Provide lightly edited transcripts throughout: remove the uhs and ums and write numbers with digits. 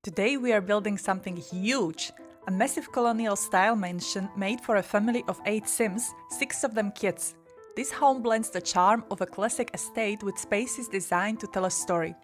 Today we are building something huge, a massive colonial style mansion made for a family of 8 Sims, 6 of them kids. This home blends the charm of a classic estate with spaces designed to tell a story.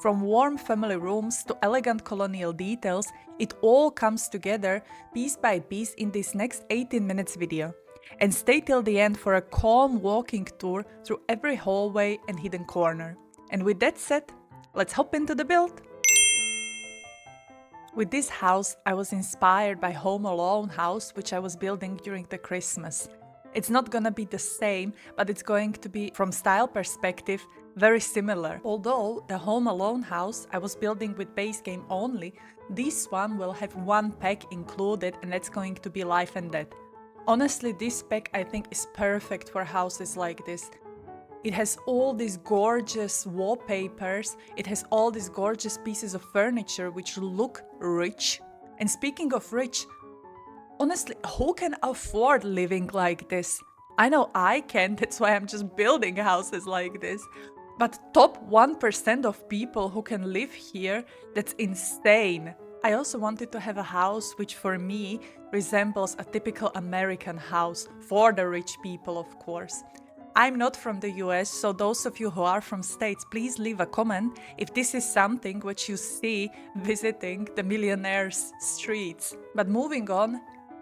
From warm family rooms to elegant colonial details, it all comes together piece by piece in this next 18 minutes video. And stay till the end for a calm walking tour through every hallway and hidden corner. And with that said, let's hop into the build! With this house, I was inspired by Home Alone house, which I was building during the Christmas. It's not gonna be the same, but it's going to be, from style perspective, very similar. Although the Home Alone house I was building with base game only, this one will have one pack included, and that's going to be Life and Death. Honestly, this pack I think is perfect for houses like this. It has all these gorgeous wallpapers, it has all these gorgeous pieces of furniture which look rich. And speaking of rich, honestly, who can afford living like this? I know I can, that's why I'm just building houses like this. But top 1% of people who can live here, that's insane. I also wanted to have a house which for me resembles a typical American house, for the rich people of course. I'm not from the US, so those of you who are from States, please leave a comment if this is something which you see visiting the millionaires' streets. But moving on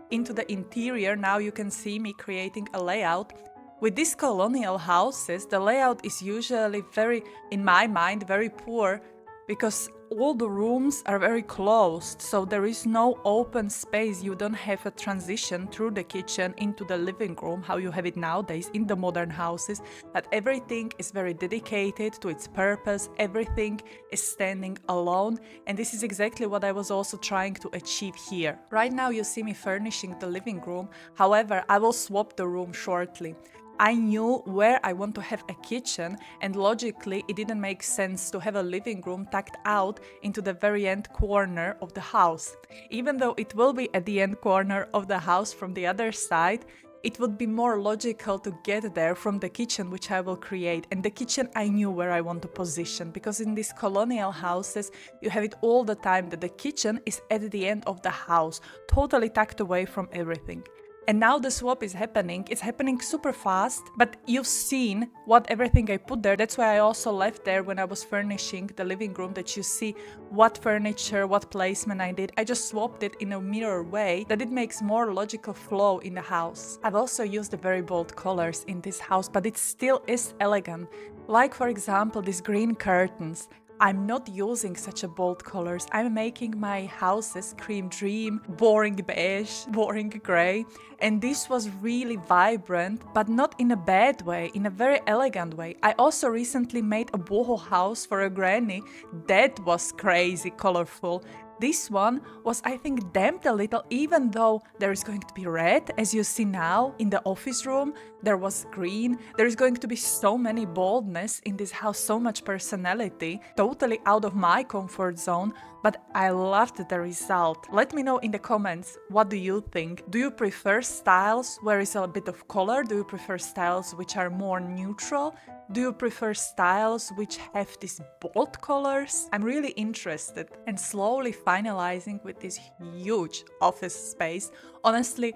into the interior, now you can see me creating a layout. With these colonial houses, the layout is usually very, in my mind, very poor because all the rooms are very closed, so there is no open space. You don't have a transition through the kitchen into the living room, how you have it nowadays in the modern houses, but everything is very dedicated to its purpose, everything is standing alone, and this is exactly what I was also trying to achieve here. Right now you see me furnishing the living room, however, I will swap the room shortly. I knew where I want to have a kitchen, and logically it didn't make sense to have a living room tucked out into the very end corner of the house. Even though it will be at the end corner of the house from the other side, it would be more logical to get there from the kitchen which I will create. And the kitchen I knew where I want to position, because in these colonial houses you have it all the time that the kitchen is at the end of the house, totally tucked away from everything. And now the swap is happening, it's happening super fast, but you've seen what everything I put there. That's why I also left there when I was furnishing the living room, that you see what furniture, what placement I did. I just swapped it in a mirror way that it makes more logical flow in the house. I've also used the very bold colors in this house, but it still is elegant. Like for example these green curtains. I'm not using such a bold colors. I'm making my houses cream dream, boring beige, boring gray. And this was really vibrant, but not in a bad way, in a very elegant way. I also recently made a boho house for a granny. That was crazy colorful. This one was, I think, damped a little, even though there is going to be red, as you see now in the office room. There was green. There is going to be so many boldness in this house, so much personality, totally out of my comfort zone, but I loved the result. Let me know in the comments, what do you think? Do you prefer styles where is a bit of color? Do you prefer styles which are more neutral? Do you prefer styles which have these bold colors? I'm really interested. And slowly finalizing with this huge office space. Honestly,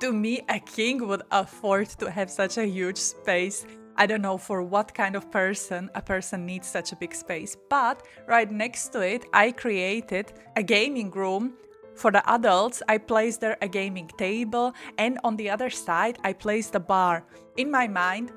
to me, a king would afford to have such a huge space. I don't know for what kind of person a person needs such a big space. But right next to it, I created a gaming room. For the adults, I placed there a gaming table, and on the other side, I placed a bar. In my mind,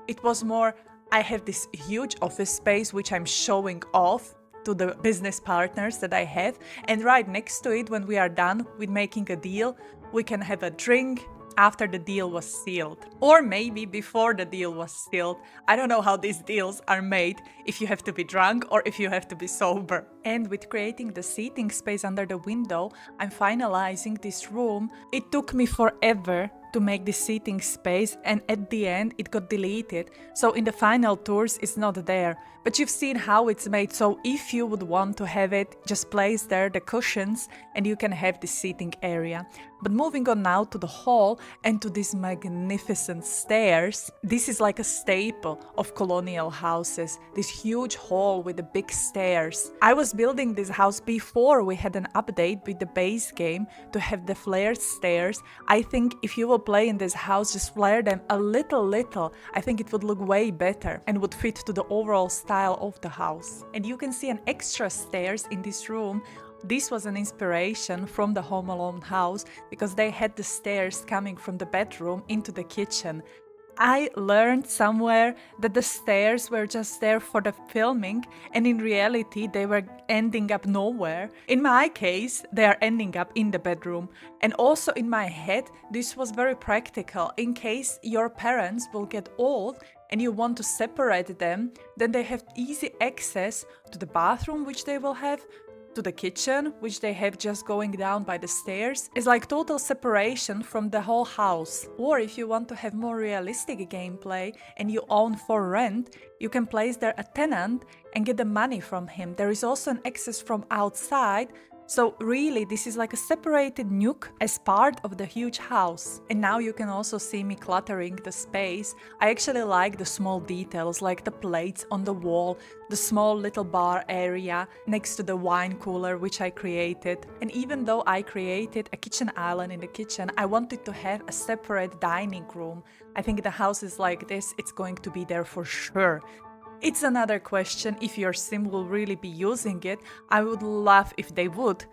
it was more, I have this huge office space which I'm showing off to the business partners that I have, and right next to it, when we are done with making a deal, we can have a drink after the deal was sealed. Or maybe before the deal was sealed. I don't know how these deals are made, if you have to be drunk or if you have to be sober. And with creating the seating space under the window, I'm finalizing this room. It took me forever to make this seating space, and at the end it got deleted, so in the final tours it's not there. But you've seen how it's made, so if you would want to have it, just place there the cushions and you can have this seating area. But moving on now to the hall and to these magnificent stairs. This is like a staple of colonial houses, this huge hall with the big stairs. I was building this house before we had an update with the base game to have the flared stairs. I think if you will play in this house, just flare them a little, I think it would look way better and would fit to the overall style of the house. And you can see an extra stairs in this room. This was an inspiration from the Home Alone house because they had the stairs coming from the bedroom into the kitchen. I learned somewhere that the stairs were just there for the filming, and in reality they were ending up nowhere. In my case, they are ending up in the bedroom. And also in my head, this was very practical. In case your parents will get old and you want to separate them, then they have easy access to the bathroom, which they will have, to the kitchen, which they have just going down by the stairs. It's like total separation from the whole house. Or if you want to have more realistic gameplay and you own for rent, you can place there a tenant and get the money from him. There is also an access from outside. So really, this is like a separated nuke as part of the huge house. And now you can also see me cluttering the space. I actually like the small details, like the plates on the wall, the small little bar area next to the wine cooler which I created. And even though I created a kitchen island in the kitchen, I wanted to have a separate dining room. I think the house is like this, it's going to be there for sure. It's another question if your sim will really be using it. I would love if they would.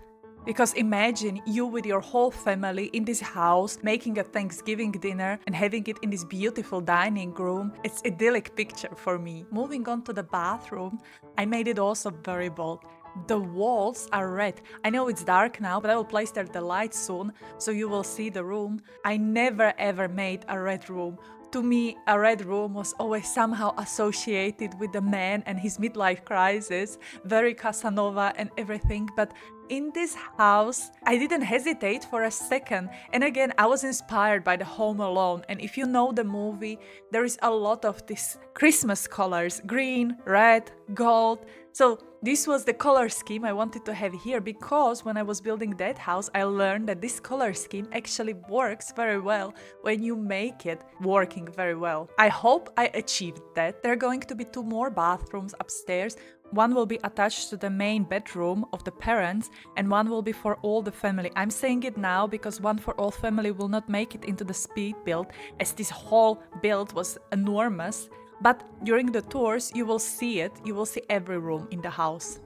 Because imagine you with your whole family in this house making a Thanksgiving dinner and having it in this beautiful dining room. It's an idyllic picture for me. Moving on to the bathroom, I made it also very bold. The walls are red. I know it's dark now, but I will place there the light soon, so you will see the room. I never ever made a red room. To me, a red room was always somehow associated with the man and his midlife crisis, very Casanova and everything, but in this house, I didn't hesitate for a second. And again, I was inspired by the Home Alone. And if you know the movie, there is a lot of these Christmas colors, green, red, gold. So this was the color scheme I wanted to have here because when I was building that house, I learned that this color scheme actually works very well when you make it working very well. I hope I achieved that. There are going to be 2 more bathrooms upstairs. One will be attached to the main bedroom of the parents and one will be for all the family. I'm saying it now because one for all family will not make it into the speed build as this whole build was enormous. But during the tours, you will see it. You will see every room in the house.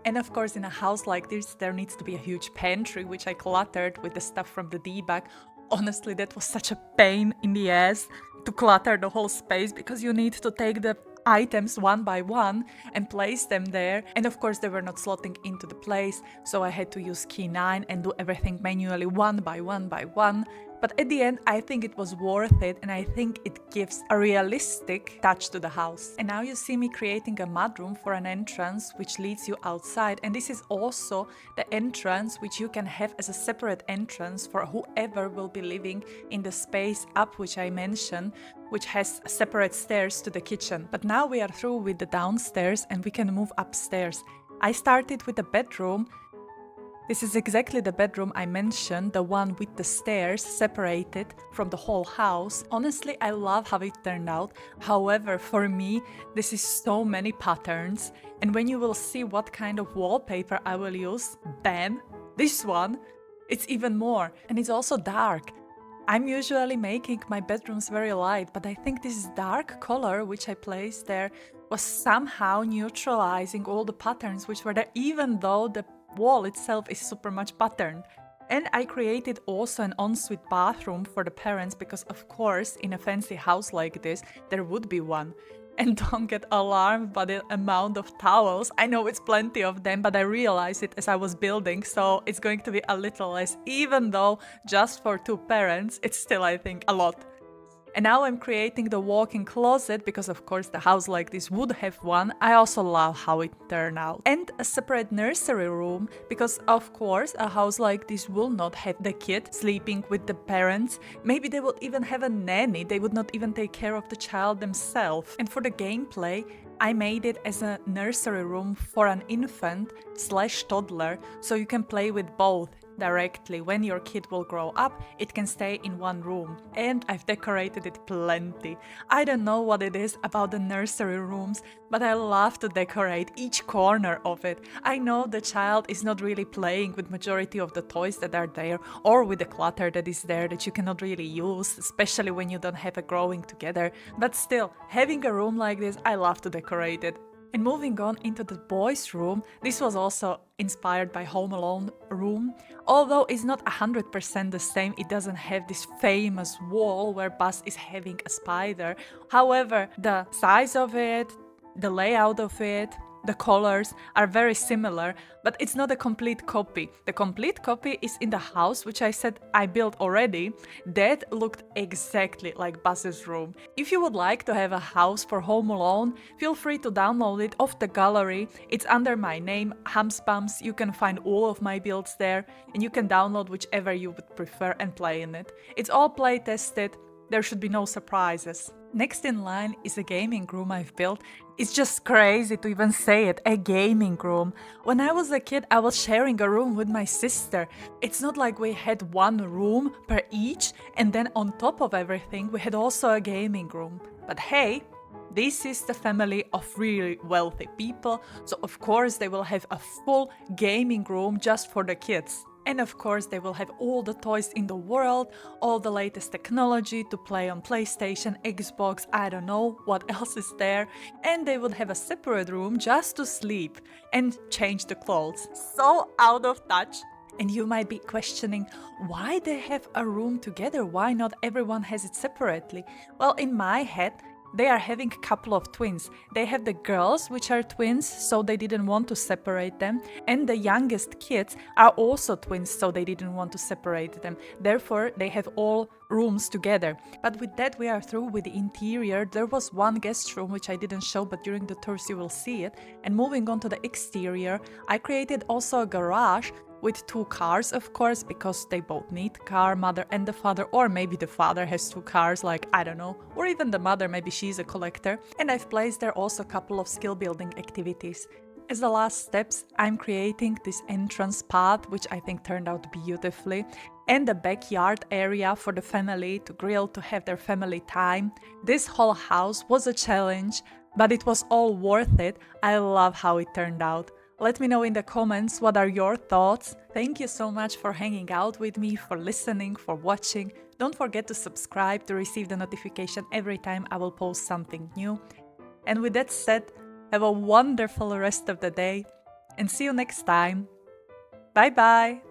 And of course, in a house like this, there needs to be a huge pantry, which I cluttered with the stuff from the debug. Honestly, that was such a pain in the ass to clutter the whole space because you need to take the items one by one and place them there. And of course, they were not slotting into the place, so I had to use key 9 and do everything manually one by one. But at the end, I think it was worth it and I think it gives a realistic touch to the house. And now you see me creating a mudroom for an entrance which leads you outside. And this is also the entrance which you can have as a separate entrance for whoever will be living in the space up which I mentioned, which has separate stairs to the kitchen. But now we are through with the downstairs and we can move upstairs. I started with the bedroom. This is exactly the bedroom I mentioned, the one with the stairs separated from the whole house. Honestly, I love how it turned out. However, for me, this is so many patterns. And when you will see what kind of wallpaper I will use, bam, this one, it's even more. And it's also dark. I'm usually making my bedrooms very light, but I think this dark color which I placed there was somehow neutralizing all the patterns which were there, even though the wall itself is super much patterned. And I created also an ensuite bathroom for the parents because of course in a fancy house like this there would be one. And don't get alarmed by the amount of towels. I know it's plenty of them, but I realized it as I was building, so it's going to be a little less, even though just for 2 parents it's still I think a lot. And now I'm creating the walk-in closet because of course the house like this would have one. I also love how it turned out. And a separate nursery room because of course a house like this will not have the kid sleeping with the parents. Maybe they would even have a nanny. They would not even take care of the child themselves. And for the gameplay, I made it as a nursery room for an infant/toddler so you can play with both. directly. When your kid will grow up, it can stay in one room. And I've decorated it plenty. I don't know what it is about the nursery rooms, but I love to decorate each corner of it. I know the child is not really playing with majority of the toys that are there, or with the clutter that is there that you cannot really use, especially when you don't have a growing together. But still, having a room like this, I love to decorate it. And moving on into the boys' room, this was also inspired by Home Alone room. Although it's not 100% the same, it doesn't have this famous wall where Buzz is having a spider. However, the size of it, the layout of it, the colors are very similar, but it's not a complete copy. The complete copy is in the house, which I said I built already. That looked exactly like Buzz's room. If you would like to have a house for Home Alone, feel free to download it off the gallery. It's under my name, Hamsbums. You can find all of my builds there, and you can download whichever you would prefer and play in it. It's all play tested. There should be no surprises. Next in line is a gaming room I've built. It's just crazy to even say it, a gaming room. When I was a kid, I was sharing a room with my sister. It's not like we had one room per each, and then on top of everything, we had also a gaming room. But hey, this is the family of really wealthy people, so of course they will have a full gaming room just for the kids. And of course they will have all the toys in the world, all the latest technology to play on PlayStation, Xbox, I don't know what else is there. And they would have a separate room just to sleep and change the clothes. So out of touch. And you might be questioning why they have a room together, why not everyone has it separately? Well, in my head, they are having a couple of twins. They have the girls, which are twins, so they didn't want to separate them. And the youngest kids are also twins, so they didn't want to separate them. Therefore, they have all rooms together. But with that, we are through with the interior. There was one guest room, which I didn't show, but during the tours you will see it. And moving on to the exterior, I created also a garage with two cars, of course, because they both need car, mother and the father, or maybe the father has two cars, like, I don't know, or even the mother, maybe she's a collector. And I've placed there also a couple of skill building activities. As the last steps, I'm creating this entrance path, which I think turned out beautifully, and the backyard area for the family to grill, to have their family time. This whole house was a challenge, but it was all worth it. I love how it turned out. Let me know in the comments what are your thoughts. Thank you so much for hanging out with me, for listening, for watching. Don't forget to subscribe to receive the notification every time I will post something new. And with that said, have a wonderful rest of the day and see you next time. Bye bye!